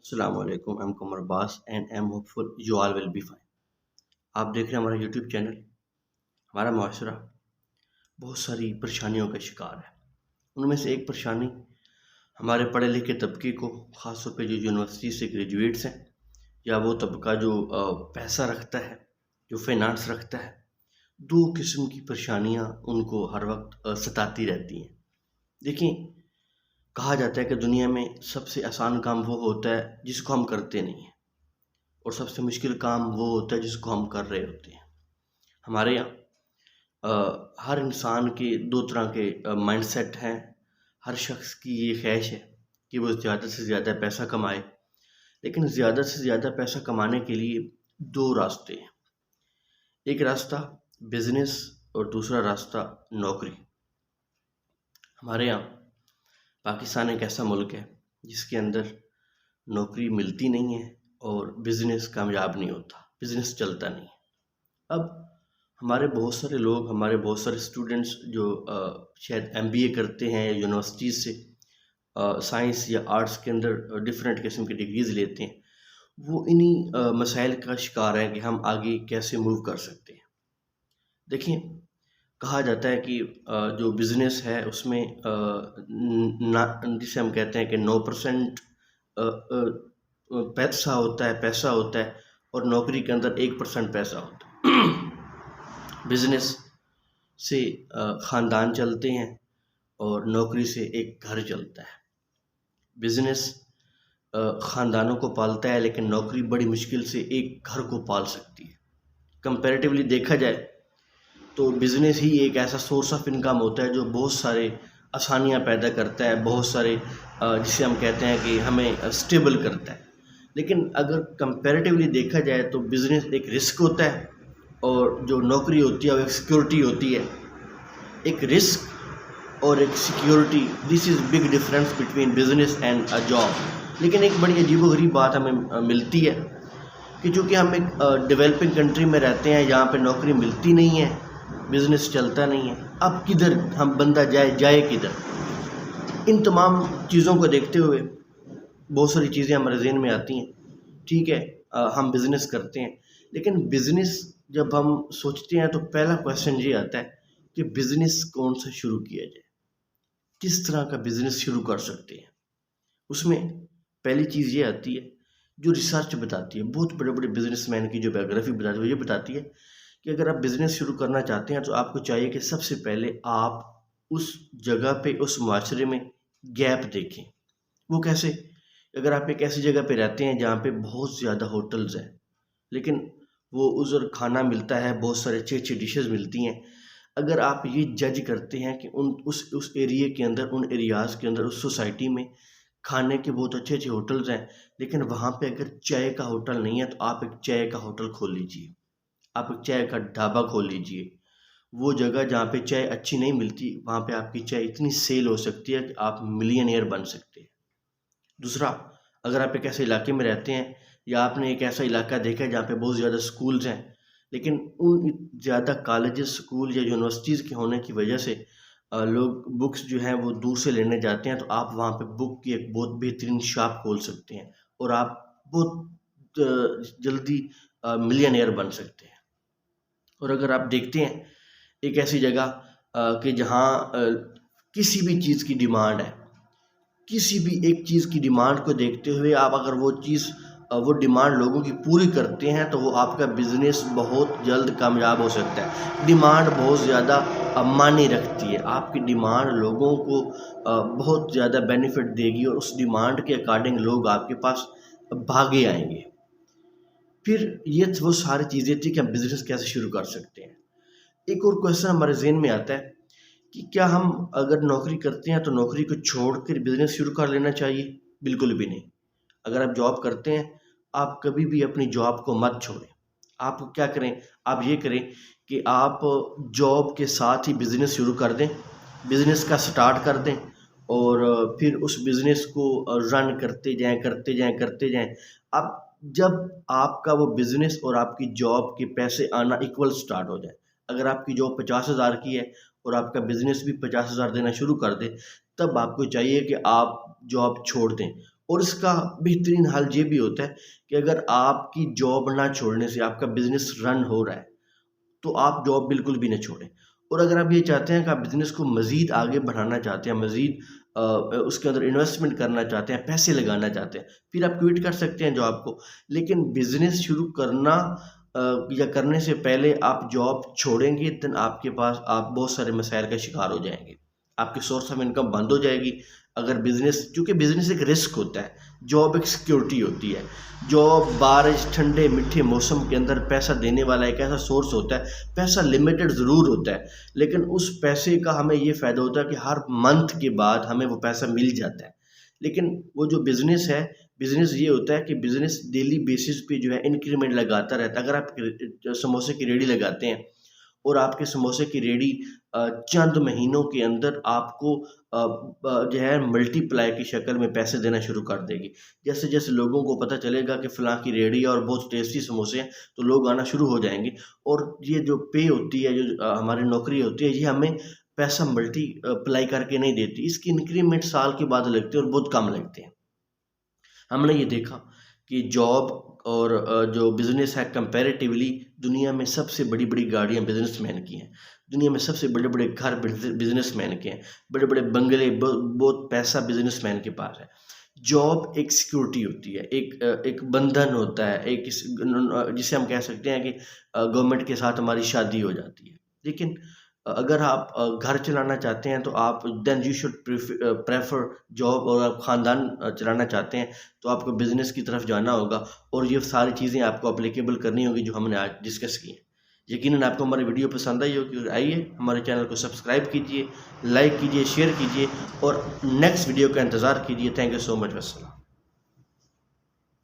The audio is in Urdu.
السلام علیکم. I'm Kumar Bas and I'm hopeful you all will be fine. آپ دیکھ رہے ہیں ہمارا یوٹیوب چینل. ہمارا معاشرہ بہت ساری پریشانیوں کا شکار ہے. ان میں سے ایک پریشانی ہمارے پڑھے لکھے طبقے کو، خاص طور پہ جو یونیورسٹی سے گریجویٹس ہیں یا وہ طبقہ جو پیسہ رکھتا ہے، جو فائنانس رکھتا ہے، دو قسم کی پریشانیاں ان کو ہر وقت ستاتی رہتی ہیں. دیکھیں، کہا جاتا ہے کہ دنیا میں سب سے آسان کام وہ ہوتا ہے جس کو ہم کرتے نہیں ہیں، اور سب سے مشکل کام وہ ہوتا ہے جس کو ہم کر رہے ہوتے ہیں. ہمارے یہاں ہر انسان کے دو طرح کے مائنڈ سیٹ ہیں. ہر شخص کی یہ خواہش ہے کہ وہ زیادہ سے زیادہ پیسہ کمائے، لیکن زیادہ سے زیادہ پیسہ کمانے کے لیے دو راستے ہیں. ایک راستہ بزنس اور دوسرا راستہ نوکری. ہمارے یہاں پاکستان ایک ایسا ملک ہے جس کے اندر نوکری ملتی نہیں ہے اور بزنس کامیاب نہیں ہوتا، بزنس چلتا نہیں. اب ہمارے بہت سارے لوگ، ہمارے بہت سارے اسٹوڈنٹس جو شاید MBA کرتے ہیں یا یونیورسٹیز سے سائنس یا آرٹس کے اندر ڈفرینٹ قسم کی ڈگریز لیتے ہیں، وہ انہی مسائل کا شکار ہیں کہ ہم آگے کیسے موو کر سکتے ہیں. دیکھیں، کہا جاتا ہے کہ جو بزنس ہے اس میں جسے ہم کہتے ہیں کہ 9% پیسہ ہوتا ہے اور نوکری کے اندر 1% پیسہ ہوتا ہے. بزنس سے خاندان چلتے ہیں اور نوکری سے ایک گھر چلتا ہے. بزنس خاندانوں کو پالتا ہے، لیکن نوکری بڑی مشکل سے ایک گھر کو پال سکتی ہے. کمپیریٹیولی دیکھا جائے تو بزنس ہی ایک ایسا سورس آف انکم ہوتا ہے جو بہت سارے آسانیاں پیدا کرتا ہے، بہت سارے جسے ہم کہتے ہیں کہ ہمیں اسٹیبل کرتا ہے. لیکن اگر کمپیریٹیولی دیکھا جائے تو بزنس ایک رسک ہوتا ہے اور جو نوکری ہوتی ہے وہ ایک سیکیورٹی ہوتی ہے. ایک رسک اور ایک security, this is big difference between business and a job. لیکن ایک بڑی عجیب و غریب بات ہمیں ملتی ہے کہ چونکہ ہم ایک ڈیولپنگ کنٹری میں رہتے ہیں جہاں پہ نوکری ملتی نہیں ہے، بزنس چلتا نہیں ہے. اب کدھر ہم بندہ جائے کدھر؟ ان تمام چیزوں کو دیکھتے ہوئے بہت ساری چیزیں ہمارے ذہن میں آتی ہیں. ٹھیک ہے، ہم بزنس کرتے ہیں، لیکن بزنس جب ہم سوچتے ہیں تو پہلا کویشچن یہ آتا ہے کہ بزنس کون سا شروع کیا جائے، کس طرح کا بزنس شروع کر سکتے ہیں. اس میں پہلی چیز یہ آتی ہے جو ریسرچ بتاتی ہے، بہت بڑے بڑے بزنس مین کی جو بایوگرافی بتاتی ہے وہ یہ بتاتی ہے کہ اگر آپ بزنس شروع کرنا چاہتے ہیں تو آپ کو چاہیے کہ سب سے پہلے آپ اس جگہ پہ، اس معاشرے میں گیپ دیکھیں. وہ کیسے؟ اگر آپ ایک ایسی جگہ پہ رہتے ہیں جہاں پہ بہت زیادہ ہوٹلز ہیں، لیکن وہ ادھر کھانا ملتا ہے، بہت سارے اچھے اچھے ڈشز ملتی ہیں. اگر آپ یہ جج کرتے ہیں کہ اس ایریے کے اندر، ان ایریاز کے اندر، اس سوسائٹی میں کھانے کے بہت اچھے اچھے ہوٹلز ہیں، لیکن وہاں پہ اگر چائے کا ہوٹل نہیں ہے تو آپ ایک چائے کا ہوٹل کھول لیجئے، آپ ایک چائے کا ڈھابا کھول لیجئے. وہ جگہ جہاں پہ چائے اچھی نہیں ملتی، وہاں پہ آپ کی چائے اتنی سیل ہو سکتی ہے کہ آپ ملینئر بن سکتے ہیں. دوسرا، اگر آپ ایک ایسے علاقے میں رہتے ہیں یا آپ نے ایک ایسا علاقہ دیکھا ہے جہاں پہ بہت زیادہ سکولز ہیں، لیکن ان زیادہ کالجز، سکول یا یونیورسٹیز کے ہونے کی وجہ سے لوگ بکس جو ہیں وہ دور سے لینے جاتے ہیں، تو آپ وہاں پہ بک کی ایک بہت بہترین شاپ کھول سکتے ہیں اور آپ بہت جلدی ملینئر بن سکتے ہیں. اور اگر آپ دیکھتے ہیں ایک ایسی جگہ کہ جہاں کسی بھی چیز کی ڈیمانڈ ہے، کسی بھی ایک چیز کی ڈیمانڈ کو دیکھتے ہوئے آپ اگر وہ ڈیمانڈ لوگوں کی پوری کرتے ہیں تو وہ آپ کا بزنس بہت جلد کامیاب ہو سکتا ہے. ڈیمانڈ بہت زیادہ معنی رکھتی ہے، آپ کی ڈیمانڈ لوگوں کو بہت زیادہ بینیفٹ دے گی اور اس ڈیمانڈ کے اکارڈنگ لوگ آپ کے پاس بھاگے آئیں گے. پھر یہ وہ ساری چیزیں تھی کہ ہم بزنس کیسے شروع کر سکتے ہیں. ایک اور کویشچن ہمارے ذہن میں آتا ہے کہ کیا ہم اگر نوکری کرتے ہیں تو نوکری کو چھوڑ کر بزنس شروع کر لینا چاہیے؟ بالکل بھی نہیں. اگر آپ جاب کرتے ہیں، آپ کبھی بھی اپنی جاب کو مت چھوڑیں. آپ کیا کریں؟ آپ یہ کریں کہ آپ جاب کے ساتھ ہی بزنس شروع کر دیں، بزنس کا سٹارٹ کر دیں اور پھر اس بزنس کو رن کرتے جائیں. اب جب آپ کا وہ بزنس اور آپ کی جاب کے پیسے آنا ایکول سٹارٹ ہو جائے، اگر آپ کی جاب 50,000 کی ہے اور آپ کا بزنس بھی 50,000 دینا شروع کر دے، تب آپ کو چاہیے کہ آپ جاب چھوڑ دیں اور اس کا بہترین حل یہ بھی ہوتا ہے کہ اگر آپ کی جاب نہ چھوڑنے سے آپ کا بزنس رن ہو رہا ہے تو آپ جاب بالکل بھی نہ چھوڑیں. اور اگر آپ یہ چاہتے ہیں کہ آپ بزنس کو مزید آگے بڑھانا چاہتے ہیں، مزید اس کے اندر انویسٹمنٹ کرنا چاہتے ہیں، پیسے لگانا چاہتے ہیں، پھر آپ کوئٹ کر سکتے ہیں جاب کو. لیکن بزنس شروع کرنا یا کرنے سے پہلے آپ جاب چھوڑیں گے تو آپ کے پاس آپ بہت سارے مسائل کا شکار ہو جائیں گے. آپ کی سورس آف انکم بند ہو جائے گی. اگر بزنس، چونکہ بزنس ایک رسک ہوتا ہے، جاب ایک سیکیورٹی ہوتی ہے. جاب بارش، ٹھنڈے میٹھے موسم کے اندر پیسہ دینے والا ایک ایسا سورس ہوتا ہے. پیسہ لمیٹڈ ضرور ہوتا ہے، لیکن اس پیسے کا ہمیں یہ فائدہ ہوتا ہے کہ ہر منتھ کے بعد ہمیں وہ پیسہ مل جاتا ہے. لیکن وہ جو بزنس ہے، بزنس یہ ہوتا ہے کہ بزنس ڈیلی بیسس پہ جو ہے انکریمنٹ لگاتا رہتا ہے. اگر آپ سموسے کی ریڑھی لگاتے ہیں اور آپ کے سموسے کی ریڑھی چند مہینوں کے اندر آپ کو جو ہے ملٹی پلائی کی شکل میں پیسے دینا شروع کر دے گی. جیسے جیسے لوگوں کو پتہ چلے گا کہ فلاں کی ریڑھی اور بہت ٹیسٹی سموسے ہیں تو لوگ آنا شروع ہو جائیں گے. اور یہ جو پے ہوتی ہے، جو ہماری نوکری ہوتی ہے، یہ ہمیں پیسہ ملٹی پلائی کر کے نہیں دیتی. اس کی انکریمنٹ سال کے بعد لگتے ہیں اور بہت کم لگتے ہیں. ہم نے یہ دیکھا کہ جاب اور جو بزنس ہے کمپیریٹیولی دنیا میں سب سے بڑی بڑی گاڑیاں بزنس مین کی ہیں، دنیا میں سب سے بڑے بڑے گھر بزنس مین کے ہیں، بڑے بڑے بنگلے، بہت پیسہ بزنس مین کے پاس ہے. جاب ایک سیکیورٹی ہوتی ہے، ایک بندھن ہوتا ہے، ایک جسے ہم کہہ سکتے ہیں کہ گورنمنٹ کے ساتھ ہماری شادی ہو جاتی ہے. لیکن اگر آپ گھر چلانا چاہتے ہیں تو آپ then you should prefer job, اور آپ خاندان چلانا چاہتے ہیں تو آپ کو بزنس کی طرف جانا ہوگا. اور یہ ساری چیزیں آپ کو اپلیکیبل کرنی ہوگی جو ہم نے آج ڈسکس کی ہیں. یقیناً آپ کو ہماری ویڈیو پسند آئی ہوگی. آئیے ہمارے چینل کو سبسکرائب کیجئے، لائک کیجئے، شیئر کیجئے اور نیکسٹ ویڈیو کا انتظار کیجئے. تھینک یو سو مچ. والسلام.